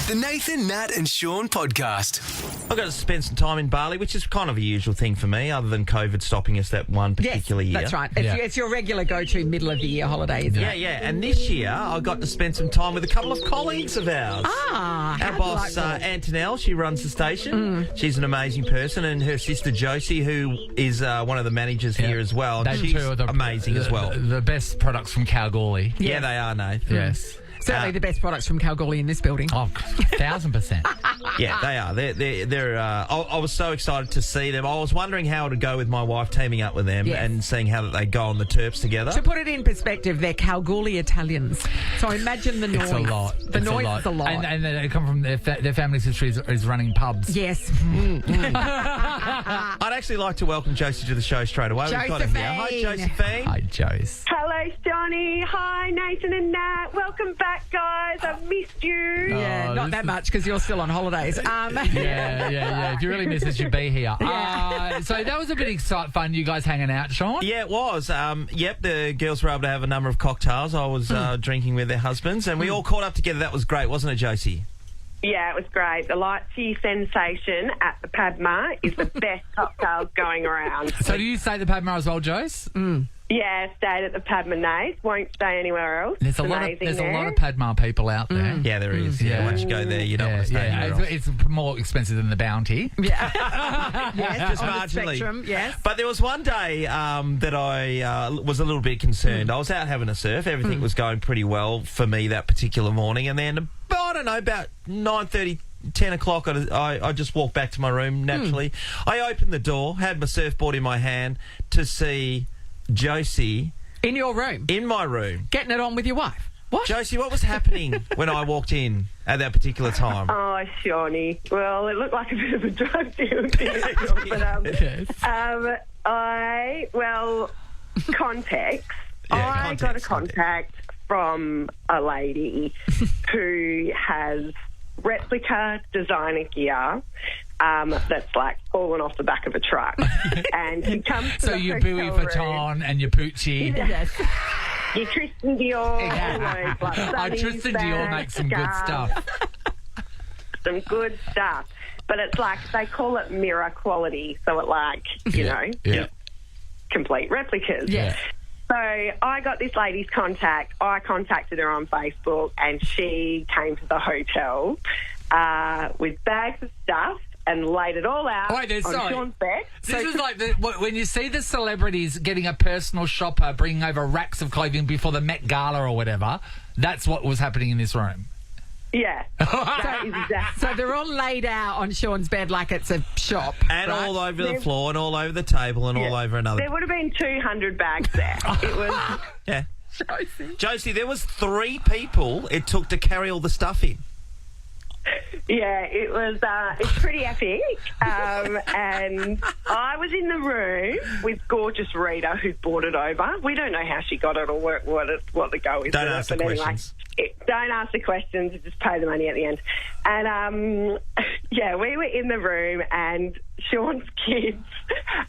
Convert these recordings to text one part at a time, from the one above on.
The Nathan, Nat and Shaun podcast. I've got to spend some time in Bali, which is kind of a usual thing for me, other than COVID stopping us that one particular year. That's right. It's your regular go-to middle of the year holiday, isn't it? Yeah. And this year, I got to spend some time with a couple of colleagues of ours. Our boss, Antonelle, she runs the station. She's an amazing person, and her sister Josie, who is one of the managers here as well. She's amazing as well. The best products from Kalgoorlie. Yeah, they are, Nate. Yes. Certainly the best products from Kalgoorlie in this building. Oh, 1,000%. Yeah, they are. They're. I was so excited to see them. I was wondering how it would go with my wife teaming up with them and seeing how they go on the Terps together. To put it in perspective, they're Kalgoorlie Italians. So imagine the noise. It's a lot. The noise is a lot. And they come from their family's history is running pubs. Yes. I'd actually like to welcome Josie to the show straight away. We've got her here. Hi, Josephine. Hi, Jose. Hello, Johnny. Hi, Nathan and Nat. Welcome back, guys. I've missed you. Yeah, not that much because you're still on holidays. Yeah. If you really miss us, you'd be here. So that was a bit fun, you guys hanging out, Shaun? Yeah, it was. The girls were able to have a number of cocktails. I was drinking with their husbands, and we all caught up together. That was great, wasn't it, Josie? Yeah, it was great. The Lychee sensation at the Padma is the best cocktails going around. So do you stay at the Padma as well, Jose? Yeah, stayed at the Padma Nace. Won't stay anywhere else. There's a lot of Padma people out there. Yeah, there is. Yeah, once you go there, you don't want to stay anywhere else. It's more expensive than the Bounty. Yes, just on marginally. the spectrum, yes. But there was one day that I was a little bit concerned. I was out having a surf. Everything was going pretty well for me that particular morning. And then, I don't know, about 9:30, 10 o'clock, I just walked back to my room naturally. I opened the door, had my surfboard in my hand to see Josie. In your room? In my room. Getting it on with your wife? What? Josie, what was happening when I walked in at that particular time? Oh, Shawnee. Well, it looked like a bit of a drug deal. Context. I got a contact from a lady who has replica designer gear that's like fallen off the back of a truck. And she comes to so your Louis Vuitton and your Pucci. Yes. Your Tristan Dior. Tristan Dior makes some good stuff. Some good stuff. But it's like, they call it mirror quality. So it complete replicas. Yeah. So I got this lady's contact. I contacted her on Facebook, and she came to the hotel with bags of stuff and laid it all out on Shaun's bed. This is like when you see the celebrities getting a personal shopper bringing over racks of clothing before the Met Gala or whatever. That's what was happening in this room. Yeah. That is exactly. So they're all laid out on Shaun's bed like it's a shop. And all over the floor and all over the table and all over another. There would have been 200 bags there. It was... Yeah. Josie, there was 3 people it took to carry all the stuff in. Yeah, it was it's pretty epic. And I was in the room with gorgeous Rita, who brought it over. We don't know how she got it or what the go is. Don't ask the questions. Don't ask the questions, just pay the money at the end. And, we were in the room, and Shaun's kids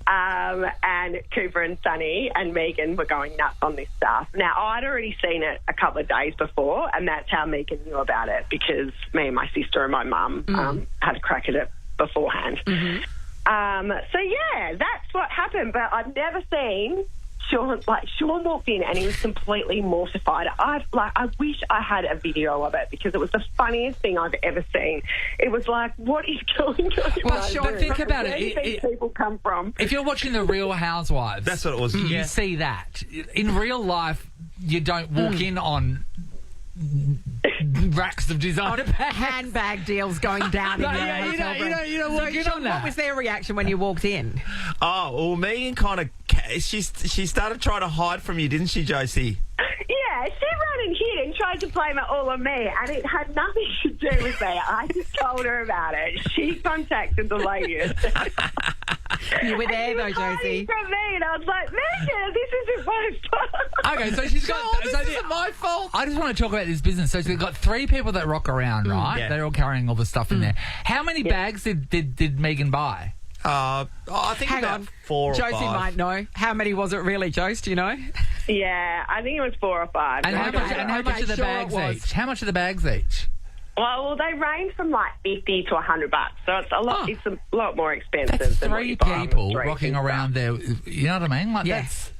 and Cooper and Sonny and Megan were going nuts on this stuff. Now, I'd already seen it a couple of days before, and that's how Megan knew about it, because me and my sister and my mum had a crack at it beforehand. That's what happened, but I've never seen... Shaun walked in and he was completely mortified. I wish I had a video of it, because it was the funniest thing I've ever seen. It was like, what is going on? But think about Where do these people come from? If you're watching The Real Housewives, that's what it was. You see that. In real life, you don't walk in on racks of designer bags. Handbag deals going down in your hotel room. You don't walk in on that. What was their reaction when you walked in? Oh, well, Megan kind of... She started trying to hide from you, didn't she, Josie? Yeah, she ran and hid and tried to blame it all on me, and it had nothing to do with me. I just told her about it. She contacted the lady. You were there, though, Josie. From me, and I was like, Megan, this isn't my fault. Okay, so she's got... this isn't my fault. I just want to talk about this business. So she's got 3 people that rock around, right? Yeah. They're all carrying all the stuff in there. How many bags did Megan buy? I think Hang about on. 4 or 5. Josie might know. How many was it really, Jose? Do you know? Yeah, I think it was 4 or 5. And how much are the bags each? How much are the bags each? Well, they range from like $50 to $100, so it's a lot. It's a lot more expensive. That's than what three you buy on the people street rocking and stuff. around there. You know what I mean? Like Yes.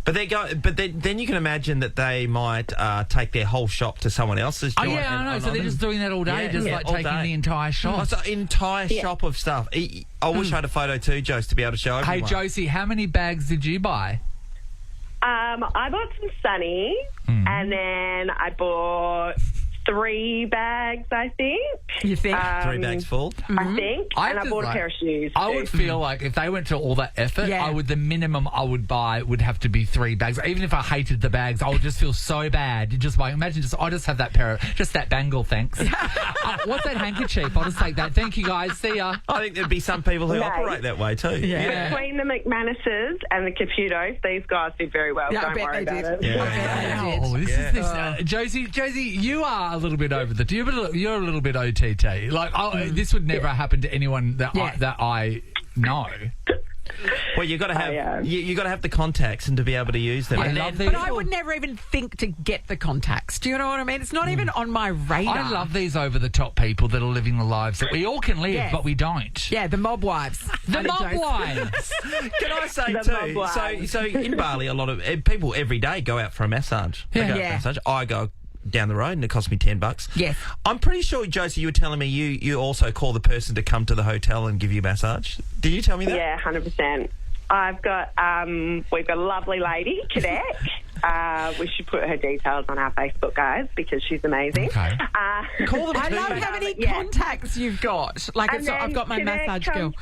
But then you can imagine that they might take their whole shop to someone else's Oh, joint. yeah, I know. and- So they're just doing that all day, Yeah, just yeah, like all taking day. the entire shop. Oh, it's an entire shop of stuff. I wish I had a photo too, Jose, to be able to show Hey, everyone. Josie, how many bags did you buy? I bought some sunnies, and then I bought 3 bags, I think. You think? 3 bags full. I think. I And I just bought a like- pair of shoes. I too. would feel like if they went to all that effort, Yeah. the minimum I would buy would have to be 3 bags. Even if I hated the bags, I would just feel so bad. Just like imagine, I just have that just that bangle, thanks. What's that handkerchief? I'll just take that. Thank you, guys. See ya. I think there'd be some people who No. operate that way too. Yeah. Between the McManuses and the Caputos, these guys did very well. Yeah, I Don't bet worry they about did. it. I bet they did. Oh, this Yeah. is this. Josie, you are a little bit over the. You're a little bit OTT. Like this would never happen to anyone that I know. Well, you got to have yeah. you got to have the contacts and to be able to use them. I And love then- these. But I would never even think to get the contacts. Do you know what I mean? It's not even on my radar. I love these over-the-top people that are living the lives that we all can live, Yes. but we don't. Yeah, the mob wives. The Honey mob Jones. wives. Can I say The too? mob So in Bali, a lot of people every day go out for a massage. They Yeah. go out for a Yeah. massage. I go down the road and it costs me $10. Yes. I'm pretty sure, Josie, you were telling me you also call the person to come to the hotel and give you a massage. Did you tell me that? Yeah, 100%. We've got a lovely lady, Cadet. We should put her details on our Facebook, guys, because she's amazing. Okay. Call them I too. love how many Yeah. contacts you've got. Like, And it's, I've then got my Cadet massage girl.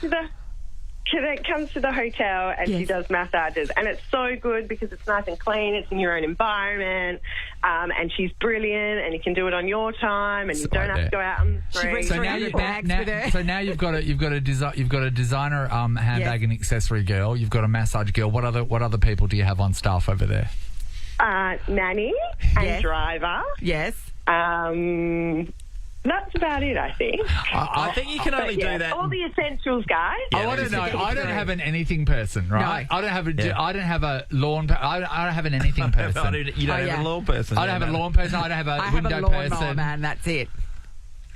Cadet comes to the hotel and she Yes. does massages, and it's so good because it's nice and clean. It's in your own environment, and she's brilliant. And you can do it on your time, and you don't have to go out on the She brings street. So now, Bring you, your bags with her. so now you've got a designer handbag and accessory girl. You've got a massage girl. What other people do you have on staff over there? Nanny and Yes. driver. Yes. That's about it, I think. I think you can only But, yeah, do that. all the essentials, guys. Yeah, I want to that know. is I don't have an anything person, right? No. I don't have a. Yeah. I don't have a lawn. I don't have an anything person. You don't Oh, have yeah. a lawn person. I don't have a lawn person. I don't have a I have window a lawnmower, person. man. That's it.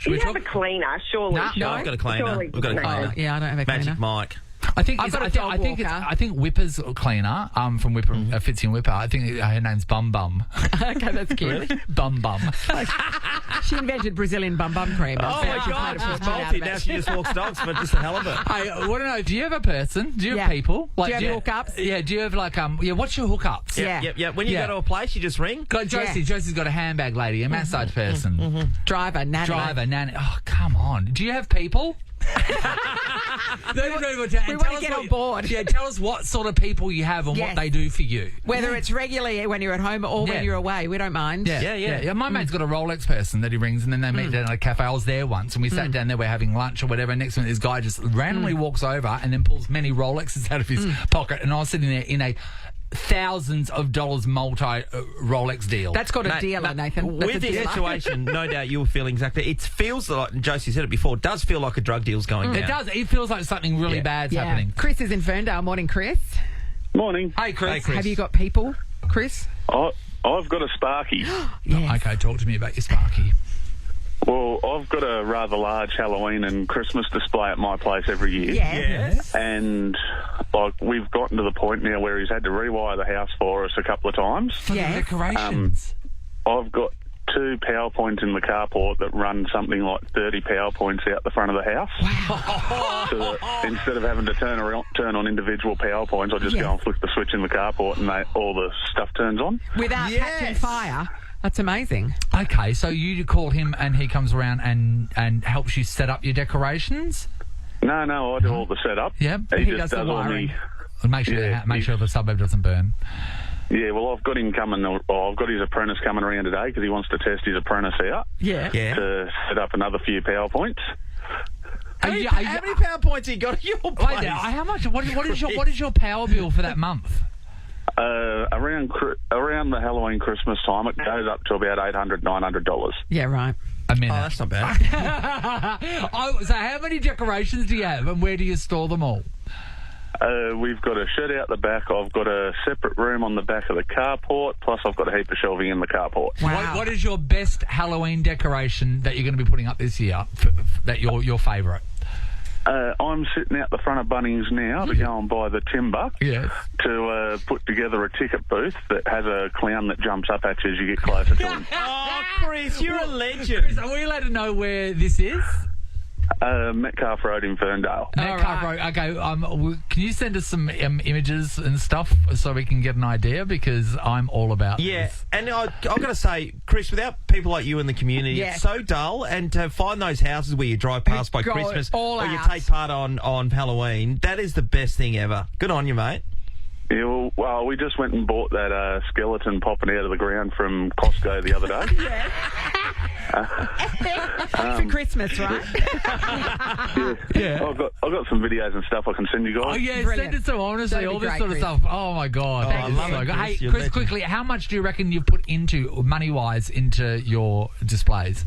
You we have a talk- cleaner, surely. No, No, I've got a cleaner. Surely We've got a cleaner. cleaner. Yeah, I don't have a cleaner. Magic Mike. I think I've it's, got a I, think, dog I think it's walker. I think Whipper's cleaner from Whipper Fitzy and Whipper. I think her name's Bum Bum. Okay, that's cute. Bum Bum. She invented Brazilian bum cream. Oh my God, she's multi. Now she just walks dogs for just the hell of it. I want to know. Do you have a person? Do you have Yeah. people? Do you have hookups? Yeah. Do you have like What's your hookups? Yeah. Yep. When you Yeah. go to a place, you just ring. Got Josie. Yeah. Josie's got a handbag lady, a massage person, Driver, nanny. driver, nanny. Oh, come on. Do you have people? We want to get on board. Yeah, tell us what sort of people you have and Yes. what they do for you. Whether it's regularly when you're at home or Yeah. when you're away, we don't mind. Yeah. My mate's got a Rolex person that he rings, and then they meet down at a cafe. I was there once, and we sat down there. We're having lunch or whatever. Next minute, this guy just randomly walks over and then pulls many Rolexes out of his pocket, and I was sitting there in a thousands of dollars multi Rolex deal. That's called a Mate, dealer, Nathan. That's With a this dealer. situation, no doubt you'll feel exactly. It feels like, and Josie said it before, it does feel like a drug deal's going down. it does. It feels like something really Yeah. bad's Yeah. happening. Chris is in Ferndale. Morning, Chris. Morning. Hey, Chris. Have you got people, Chris? I've got a Sparky. Yes. Okay, talk to me about your Sparky. Well, I've got a rather large Halloween and Christmas display at my place every year. Yes. And like we've gotten to the point now where he's had to rewire the house for us a couple of times. For the Yes. decorations. I've got 2 power points in the carport that run something like 30 power points out the front of the house. Wow. So that instead of having to turn on individual power points, I just Yeah. go and flick the switch in the carport and all the stuff turns on. Without catching fire. That's amazing. Okay, so you call him and he comes around and helps you set up your decorations? No, I do all the setup. Yep. He He just does the does all wiring. the... And make sure Yeah, make sure the suburb doesn't burn. Yeah, well, I've got him coming. I've got his apprentice coming around today because he wants to test his apprentice out Yeah. Yeah. to set up another few power points. How many power points you got at your Wait place? now, how much? What is your power bill for that month? Around the Halloween Christmas time, it goes up to about $800, $900. Yeah, right. A minute. Oh, that's not bad. So how many decorations do you have and where do you store them all? We've got a shed out the back. I've got a separate room on the back of the carport, plus I've got a heap of shelving in the carport. Wow. What is your best Halloween decoration that you're going to be putting up this year, that your favourite? I'm sitting out the front of Bunnings now to go and buy the timber to put together a ticket booth that has a clown that jumps up at you as you get closer to him. Oh, Chris, you're a legend. Chris, are we allowed to know where this is? Metcalfe Road in Ferndale. Metcalfe Road. Okay, can you send us some images and stuff so we can get an idea? Because I'm all about this. And I've got to say, Chris, without people like you in the community, it's so dull. And to find those houses where you drive past by Christmas or you take part on Halloween, that is the best thing ever. Good on you, mate. Yeah, well, we just went and bought that skeleton popping out of the ground from Costco the other day. For Christmas, right? Yeah. I've got some videos and stuff I can send you guys. Oh, yeah, Brilliant. send it to honestly, That'd be all this great, sort of Chris. stuff. Oh, my God. I love it, Good. Chris. Hey, You're Chris, legend. quickly, how much do you reckon you've put into, money-wise, into your displays?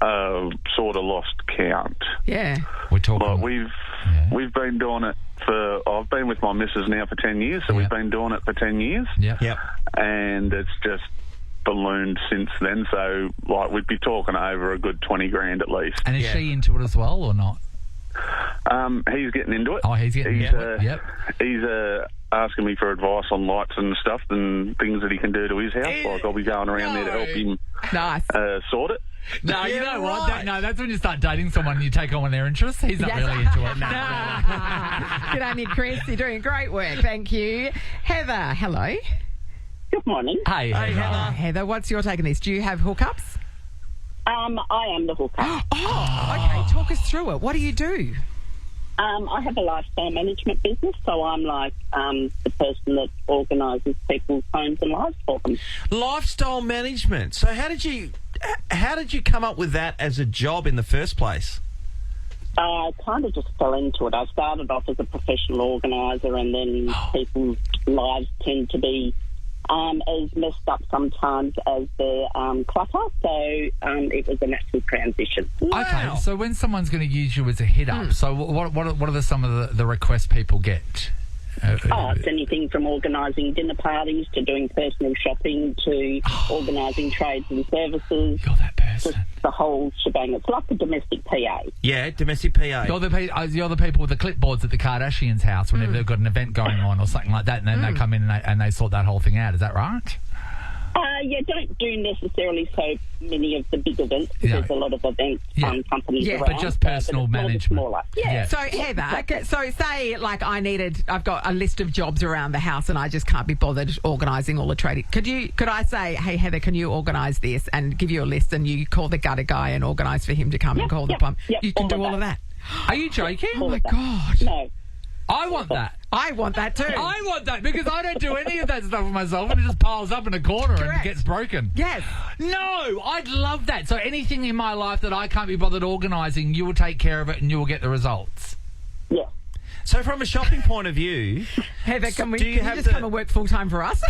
Sort of lost count. Yeah. We're talking... But we've been doing it I've been with my missus now for 10 years, so we've been doing it for 10 years. Yep. And it's just ballooned since then, so we'd be talking over a good 20 grand at least. And is she into it as well or not? He's getting into it. Oh, he's getting into it. Yep. He's asking me for advice on lights and stuff and things that he can do to his house. Like I'll be going around there to help him sort it. No, you know what? That's when you start dating someone and you take on their interests. He's not really into it. Good on you, Chris. You're doing great work. Thank you. Heather, hello. Good morning. Hey, Heather. Heather, what's your take on this? Do you have hookups? I am the hookup. Okay. Talk us through it. What do you do? I have a lifestyle management business, so I'm like the person that organises people's homes and lives for them. Lifestyle management. So how did you come up with that as a job in the first place? I kind of just fell into it. I started off as a professional organiser, and then people's lives tend to be as messed up sometimes as their clutter, so it was a natural transition. Wow. Okay, so when someone's going to use you as a hit-up, so what are some of the requests people get? It's anything from organising dinner parties to doing personal shopping to organising trades and services. You're that person. Just the whole shebang. It's like a domestic PA. Yeah, domestic PA. You're the people with the clipboards at the Kardashians' house whenever they've got an event going on or something like that, and then they come in and they sort that whole thing out. Is that right? Don't do necessarily so many of the big events because there's a lot of events companies around. But just personal management. Smaller. So, Heather, so say, like, I've got a list of jobs around the house and I just can't be bothered organising all the trading. Could I say, hey, Heather, can you organise this, and give you a list, and you call the gutter guy and organise for him to come and call the plumber? You can do all of that. Are you joking? Oh, my God. No. I want that. I want that too. I want that because I don't do any of that stuff for myself, and it just piles up in a corner and gets broken. Yes. No, I'd love that. So anything in my life that I can't be bothered organising, you will take care of it and you will get the results. Yeah. So from a shopping point of view, Heather, can you just the- come and work full time for us?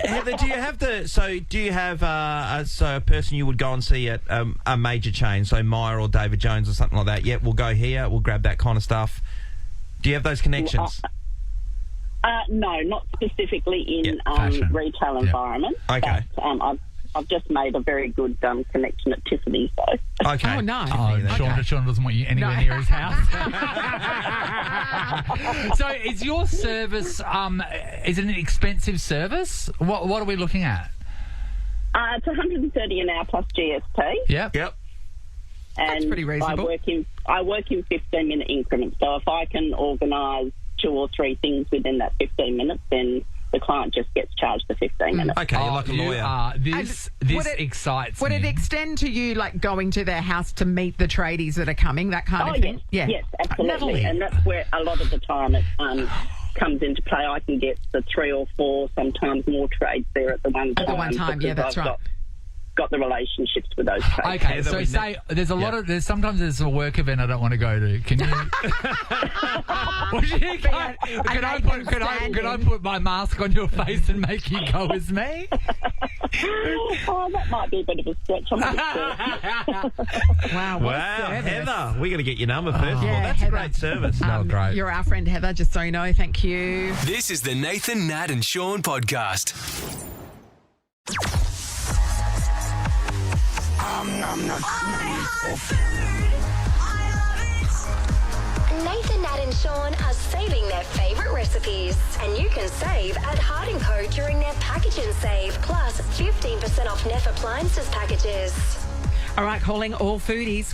Heather, do you have a person you would go and see at a major chain, so Myer or David Jones or something like that? Yeah, we'll go here, we'll grab that kind of stuff. Do you have those connections? No, not specifically in retail environment. Okay. But, I've just made a very good connection at Tiffany's, though. Okay. Oh, nice. Sean doesn't want you anywhere near his house. So is your service, is it an expensive service? What are we looking at? It's $130 an hour plus GST. Yep. And that's pretty reasonable. I work in 15-minute increments, so if I can organise 2 or 3 things within that 15 minutes, then the client just gets charged the 15 minutes. Okay, you're like a lawyer. This excites me. Would it extend to you, like, going to their house to meet the tradies that are coming, that kind of thing? Yes, absolutely. Lovely. And that's where a lot of the time it comes into play. I can get the 3 or 4, sometimes more trades there at the one time. At the one time, yeah, that's right. Got the relationships with those trades. Okay, so say sometimes there's a work event I don't want to go to. Can you? Can I put my mask on your face and make you go as me? Oh, that might be a bit of a stretch. I'm a bit sure. Wow, what a service. Heather, we got to get your number first of all. Yeah, That's Heather. a great service. Oh, great. You're our friend Heather, just so you know. Thank you. This is the Nathan, Nat and Shaun podcast. Nathan, Nat and Shaun are saving their favourite recipes. And you can save at Hard & Co during their Package and Save. Plus 15% off Neff Appliances packages. All right, calling all foodies.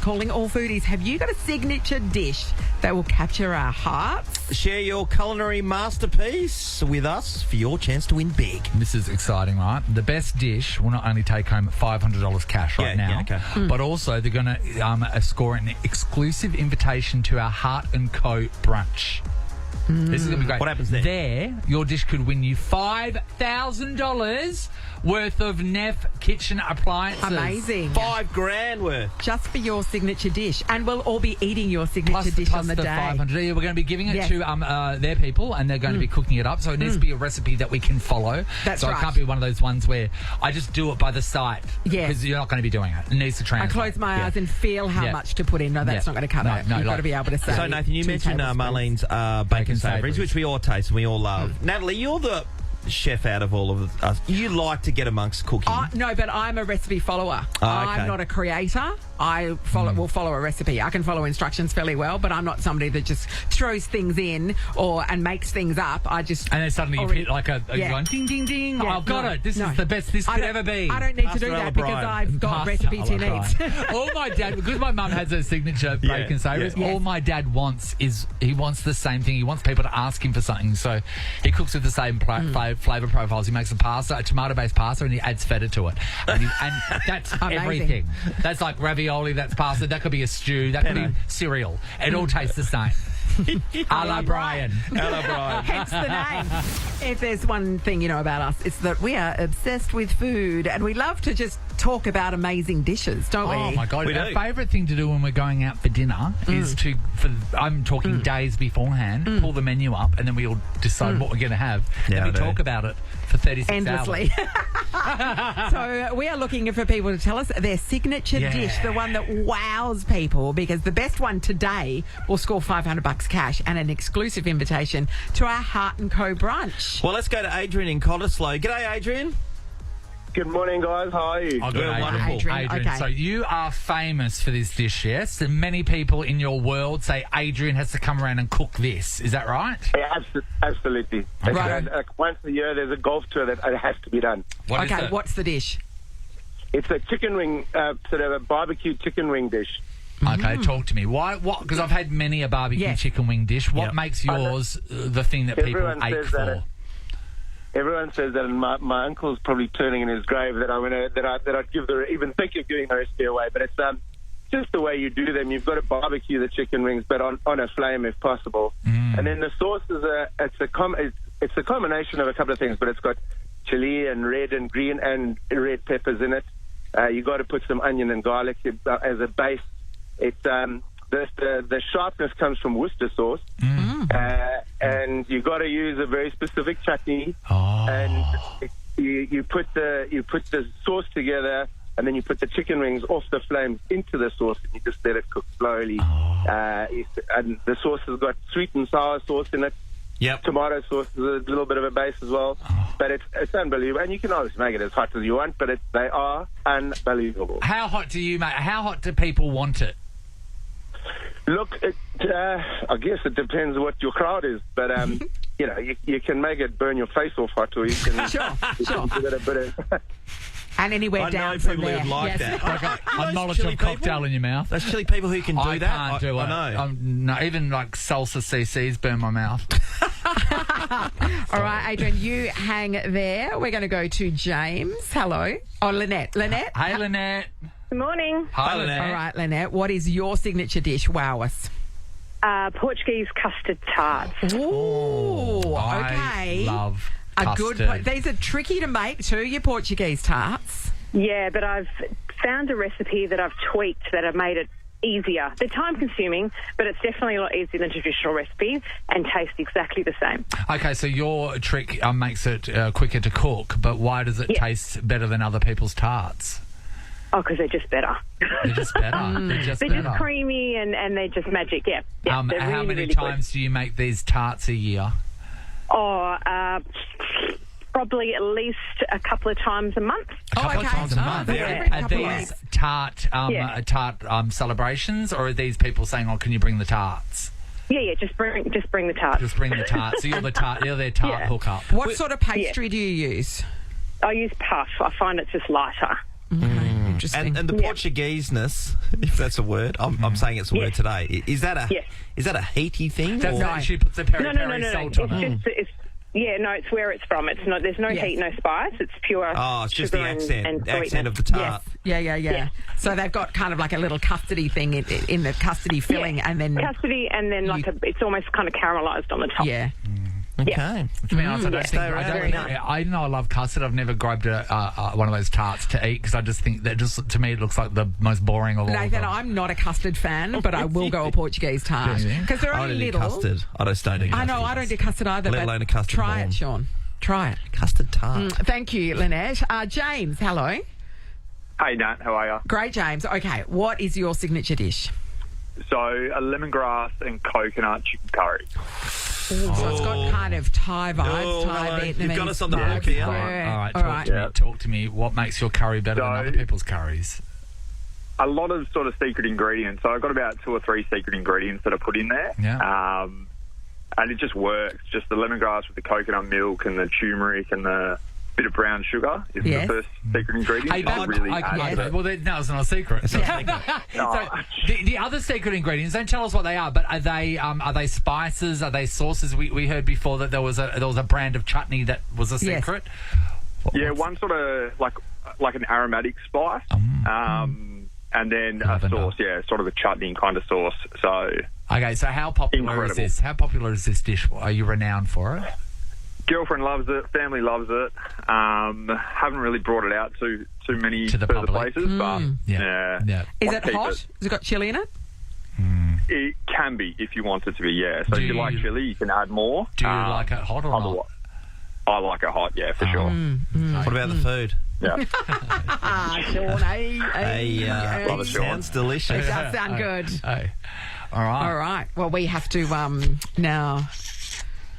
Have you got a signature dish that will capture our hearts? Share your culinary masterpiece with us for your chance to win big. This is exciting, right? The best dish will not only take home $500 cash right now, but also they're going to score an exclusive invitation to our Heart & Co brunch. This is going to be great. What happens there? There, your dish could win you $5,000 worth of Neff kitchen appliances. Amazing. $5,000 worth. Just for your signature dish. And we'll all be eating your signature dish plus on the day. 500. Yeah, we're going to be giving it Yes. to their people, and they're going to be cooking it up. So it needs to be a recipe that we can follow. That's so right. it can't be one of those ones where I just do it by the sight. Yes. Because you're not going to be doing it. It needs to I translate. close my eyes and feel how much to put in. No, that's not going to cut it. You've got to be able to say. So, Nathan, you 2 mentioned tablespoons. Marlene's bacon savouries, which we all taste and we all love. Natalie, you're the chef out of all of us. You like to get amongst cooking. No, but I'm a recipe follower. Okay. I'm not a creator. I will follow a recipe. I can follow instructions fairly well, but I'm not somebody that just throws things in and makes things up. I just... And then suddenly you hit like you're going ding, ding, ding. Yeah, I've got it. This is the best this I could don't- ever be. I don't need to do Pastor that because O'Brien. I've got Pastor recipe 2 O'Brien. needs. All my dad, because my mum has a signature bacon savouries, yeah. all my dad wants is he wants the same thing. He wants people to ask him for something. So he cooks with the same flavour profiles. He makes a tomato-based pasta, and he adds feta to it. And that's Amazing. everything. That's like ravioli, that's pasta, that could be a stew, that could be cereal. It all tastes the same. A la Brian. Hence the name. If there's one thing you know about us, it's that we are obsessed with food and we love to just talk about amazing dishes, don't we? Oh my God! We Our do. favourite thing to do when we're going out for dinner is I'm talking days beforehand, pull the menu up, and then we all decide what we're going to have. Yeah, and we I do. talk about it for 36 Endlessly. hours. So we are looking for people to tell us their signature dish, the one that wows people, because the best one today will score $500 cash and an exclusive invitation to our Heart & Co brunch. Well, let's go to Adrian in Cottesloe. G'day, Adrian. Good morning, guys. How are you? Oh, good, Well, Adrian. wonderful. Adrian, okay. So you are famous for this dish, yes? And many people in your world say Adrian has to come around and cook this. Is that right? Yeah, absolutely. Right. Once a year, there's a golf tour that has to be done. What is Okay, it? what's the dish? It's a chicken wing, sort of a barbecue chicken wing dish. Okay, talk to me. Why? What? Because I've had many a barbecue Yes. chicken wing dish. What Yep. makes yours the thing that people Everyone ache says that for? Everyone says that, and my uncle's probably turning in his grave that I'd give even think of giving the recipe away. But it's just the way you do them. You've got to barbecue the chicken wings, but on a flame if possible. And then the sauce is it's a combination of a couple of things, but it's got chili and red and green and red peppers in it. You got to put some onion and garlic as a base. It's the sharpness comes from Worcester sauce, and you got to use a very specific chutney. And you put the sauce together, and then you put the chicken wings off the flames into the sauce, and you just let it cook slowly. And the sauce has got sweet and sour sauce in it. Yep. Tomato sauce is a little bit of a base as well, but it's unbelievable. And you can always make it as hot as you want, but they are unbelievable. How hot do you make? How hot do people want it? Look, I guess it depends what your crowd is, but you can make it burn your face off hot, or you can, Sure. give it a bit of. And anywhere I down know from people there. who like Yes. that. A Those Molotov chili cocktail people? in your mouth. Those chili people who can do I that. can't do it. I know. No, even like salsa CCs burn my mouth. All right, Adrian, you hang there. We're going to go to James. Hello. Oh, Lynette. Lynette? Hey, Lynette. Good morning. Hi, Hi, Lynette. All right, Lynette, what is your signature dish? Wow us. Portuguese custard tarts. Ooh, okay. I love A custard. good. These are tricky to make too, your Portuguese tarts. Yeah, but I've found a recipe that I've tweaked that I've made it easier. They're time-consuming, but it's definitely a lot easier than traditional recipes and taste exactly the same. Okay, so your trick makes it quicker to cook, but why does it taste better than other people's tarts? Oh, because they're just better. They're just better. They're just They're better. just creamy and they're just magic, yeah. How they're really, many really times do you make these tarts a year? Probably at least a couple of times a month. A couple of times a month. Yeah. Are these tart celebrations, or are these people saying, "Oh, can you bring the tarts?" Yeah, just bring the tarts. Just bring the tarts. So you're their tart hookup. What sort of pastry do you use? I use puff. I find it's just lighter. Interesting. And the Portuguese-ness, if that's a word, I'm saying it's a word today. Is that a heaty thing? That's or- right. She puts the peri No. salt on it. It's where it's from. It's not. There's no heat, no spice. It's pure. Oh, it's just sugar the accent, and accent of the sweetness. tart. Yeah. So they've got kind of like a little custardy thing in the custody filling, and then Custody, and then it's almost kind of caramelised on the top. yeah. Okay. To be honest, I know I love custard. I've never grabbed one of those tarts to eat because I just think that to me it looks like the most boring of all. Nathan, I'm not a custard fan, but I will go a Portuguese tart because they're I only don't little. do custard. I just don't do custard. I know I don't do custard either. Let but alone a custard try ball. it, Sean. Try it. Custard tart. Thank you, Lynette. James, hello. Hey, Nat, how are you? Great, James. Okay, what is your signature dish? So, a lemongrass and coconut chicken curry. So it's got kind of Thai vibes, Thai hello. Vietnamese. You've got us on the hook Yeah. here. All right. Talk to me. What makes your curry better than other people's curries? A lot of sort of secret ingredients. So, I've got about 2 or 3 secret ingredients that I put in there. Yeah. And it just works. Just the lemongrass with the coconut milk and the turmeric and the bit of brown sugar is the first secret ingredient. Hey, It really adds to it. well, no, it's not a secret. It's not a secret. So the other secret ingredients, don't tell us what they are, but are they spices? Are they sauces? We heard before that there was a brand of chutney that was a secret. Yeah, one sort of like an aromatic spice, and then a sauce. Yeah, sort of a chutney kind of sauce. So okay, so how popular incredible. is this? How popular is this dish? Are you renowned for it? Girlfriend loves it. Family loves it. Haven't really brought it out to too many To the further public. places, but Yeah. Is I'll it keep hot? it. Has it got chili in it? It can be if you want it to be. Yeah. So Do if you like you- chili, you can add more. Do you like it hot or not? I like it hot. Yeah, for sure. What about the food? Yeah. Sean, Love it, sounds delicious. It does sound good. Hey. All right. All right. Well, we have to now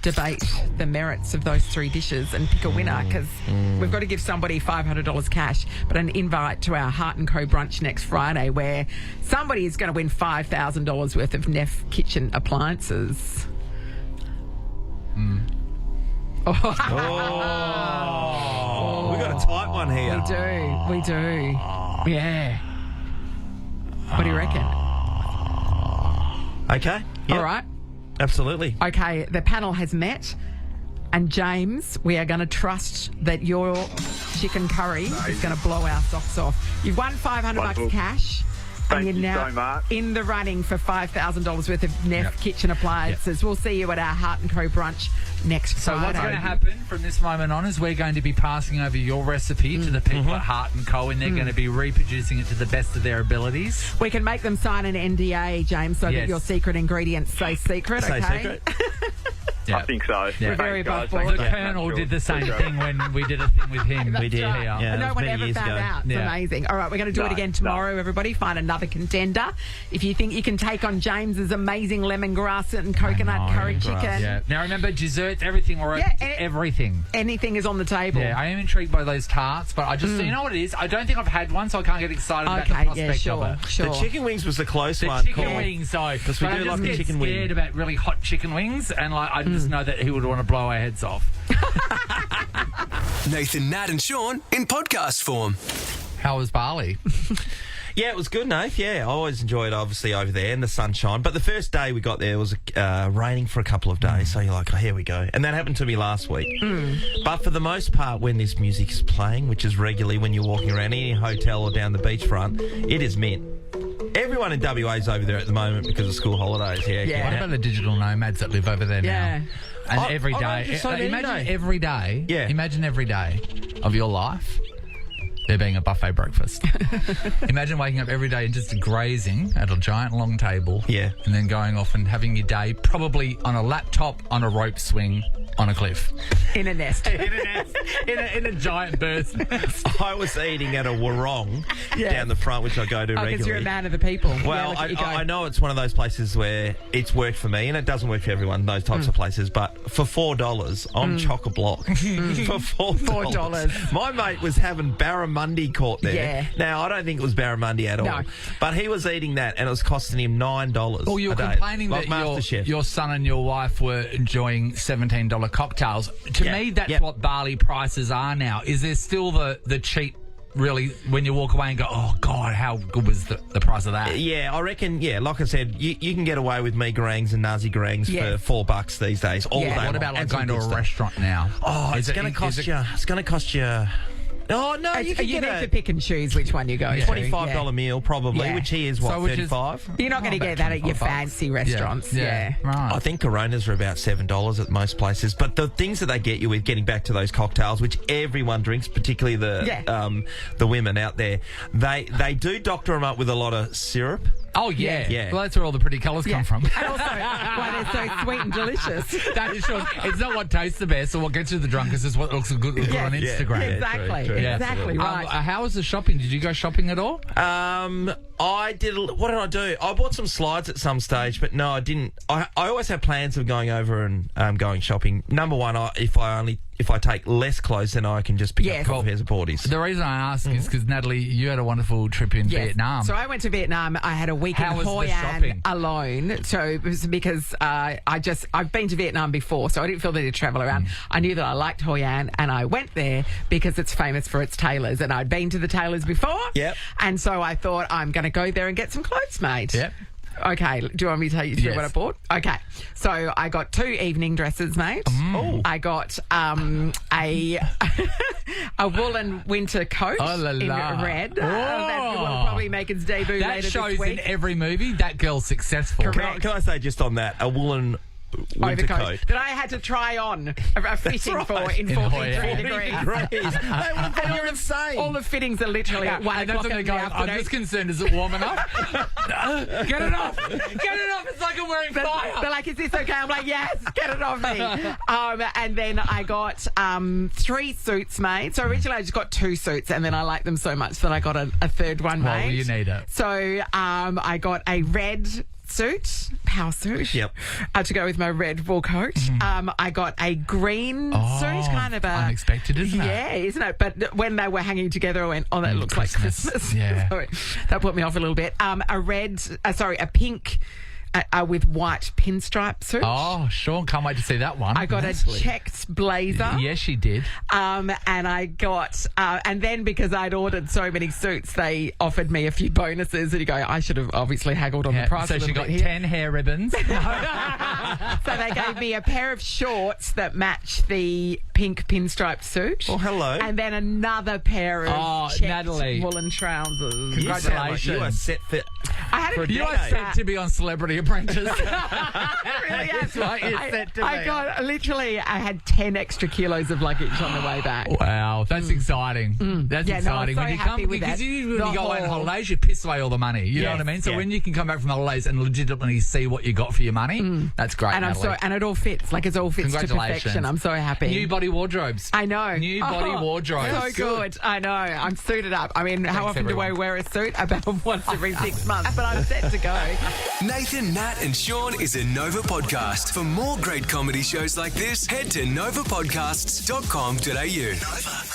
debate the merits of those 3 dishes and pick a winner because we've got to give somebody $500 cash, but an invite to our Heart & Co brunch next Friday where somebody is going to win $5,000 worth of Neff kitchen appliances. We got a tight one here. We do. Yeah. What do you reckon? Okay. Yep. All right. Absolutely. Okay, the panel has met. And James, we are going to trust that your chicken curry is going to blow our socks off. You've won $500 cash. Thank and you you're now so much. in the running for $5,000 worth of Neff kitchen appliances. We'll see you at our Heart & Co brunch next So Friday. what's going to happen from this moment on is we're going to be passing over your recipe to the people at Heart & Co, and they're going to be reproducing it to the best of their abilities. We can make them sign an NDA, James, so that your secret ingredients stay secret, Say okay? secret. I think so. Yeah. We're very Thanks, above guys. board. The Colonel did the same thing when we did a thing with him. We did. Right. Yeah, And that no was one many ever years found ago. out. It's Yeah. amazing. All right, we're going to do it again tomorrow, everybody. Find another contender. If you think you can take on James's amazing lemongrass and coconut curry chicken, Yeah. Now remember, desserts, everything, or everything. anything is on the table. Yeah, I am intrigued by those tarts, but I just, you know what it is? I don't think I've had one, so I can't get excited about the prospect of it. sure. The chicken wings was the close The one. chicken wings, though. Because we But do I just like a get chicken wing. scared about really hot chicken wings, and I just know that he would want to blow our heads off. Nathan, Nat and Sean in podcast form. How was Bali? Yeah, it was good, Nath. Yeah, I always enjoyed, obviously, over there in the sunshine. But the first day we got there was raining for a couple of days. So you're like, oh, here we go. And that happened to me last week. But for the most part, when this music is playing, which is regularly when you're walking around any hotel or down the beachfront, it is mint. Everyone in WA is over there at the moment because of school holidays. Yeah. What about the digital nomads that live over there Yeah. now? And every I day, reckon so many imagine days. every day. Yeah. Imagine every day of your life there being a buffet breakfast. Imagine waking up every day and just grazing at a giant long table. Yeah. And then going off and having your day probably on a laptop, on a rope swing, on a cliff. In a nest. in a giant berth. I was eating at a warong down the front, which I go to regularly. Because you're a man of the people. Well, Yeah, look at you go. I know it's one of those places where it's worked for me, and it doesn't work for everyone, those types of places, but for $4, I'm chock-a-block. For $4. My mate was having barramundi caught there. Yeah. Now, I don't think it was barramundi at all. No. But he was eating that, and it was costing him $9 Well, you were a day. complaining Like that MasterChef. your son and your wife were enjoying $17 cocktails. To Yeah. me, that's Yep. what barley prices are now. Is there still the cheap, really, when you walk away and go, oh, God, how good was the price of that? Yeah, I reckon, like I said, you can get away with meat grangs and nazi grangs for $4 these days. All Yeah. day What long. about like And some going to good a stuff. restaurant now? Oh, Is it's going to cost you. It's going to cost you. Oh no, you can you get need a to pick and choose which one you go to. $25 meal probably, Yeah. which he is what, So which is- 35. You're not going to get that at your fancy restaurants. Yeah. Right. I think Coronas are about $7 at most places, but the things that they get you with, getting back to those cocktails, which everyone drinks, particularly the women out there, they do doctor them up with a lot of syrup. Oh, yeah. Yeah. Well, that's where all the pretty colours come from. And also, why they're so sweet and delicious. That is sure. It's not what tastes the best or what gets you the drunkest, it's what looks good on Instagram. Exactly. true. Yeah. Exactly right. How was the shopping? Did you go shopping at all? I did. What did I do? I bought some slides at some stage, but no, I didn't. I always have plans of going over and going shopping. Number one, if I take less clothes, then I can just pick up a couple pairs of boardies. The reason I ask is because, Natalie, you had a wonderful trip in Vietnam. So I went to Vietnam. I had a week How in was the Hoi shopping? An alone. So it was because I've been to Vietnam before, so I didn't feel the need to travel around. I knew that I liked Hoi An, and I went there because it's famous for its tailors, and I'd been to the tailors before. Yep. And so I thought I'm going to go there and get some clothes made. Yep. Okay, do you want me to take you through Yes. what I bought? Okay, so I got 2 evening dresses made. Oh. I got a woolen winter coat Oh, la, in la. red. Oh. That will probably make its debut That later shows this week. in every movie that girl's successful. Correct. Can I say just on that, a woolen winter coat? that I had to try on a fitting right. for in In 43 Hoi An. degrees. You're insane. All the fittings are literally at 1 And that's o'clock when in they the go, afternoon. I'm just concerned, is it warm enough? Get it off! Get it off! It's like I'm wearing fire! They're like, is this okay? I'm like, yes, get it off me. And then I got 3 suits made. So originally I just got 2 suits, and then I liked them so much that I got a third one Well, made. you need it. So I got a red suit, power suit, Yep. to go with my red wool coat. I got a green suit, kind of a unexpected, isn't it? Yeah, isn't it? But when they were hanging together, I went, "Oh, that looks like Christmas. Christmas." Yeah. So that put me off a little bit. A pink with white pinstripe suit. Oh, Sean, can't wait to see that one. I got a checked blazer. Yes, she did. And I got, and then because I'd ordered so many suits, they offered me a few bonuses. And you go, I should have obviously haggled on the price. So a she little got bit here. 10 hair ribbons. So they gave me a pair of shorts that match the pink pinstriped suit. Oh, hello. And then another pair of checked Natalie. woolen trousers. You sound like you are Congratulations. set for. I had a You are decade. set to be on Celebrity Apprentice. Really am. That's what you're set to I be. got literally, I had 10 extra kilos of luggage on the way back. Wow, that's exciting. That's Yeah, no, I'm exciting. so when you happy come, with because that. when you The go on whole- holidays, you piss away all the money. You know Yes. what I mean? So Yeah. when you can come back from the holidays and legitimately see what you got for your money, that's great. And Natalie. it all fits. Like, it's all fits to Congratulations. perfection. I'm so happy. New body wardrobes. I know. New body wardrobes. So good. I know. I'm suited up. I mean, how often do I everyone. wear a suit? About once every 6 months, but I'm set to go. Nathan, Nat, and Sean is a Nova podcast. For more great comedy shows like this, head to novapodcasts.com.au. Nova.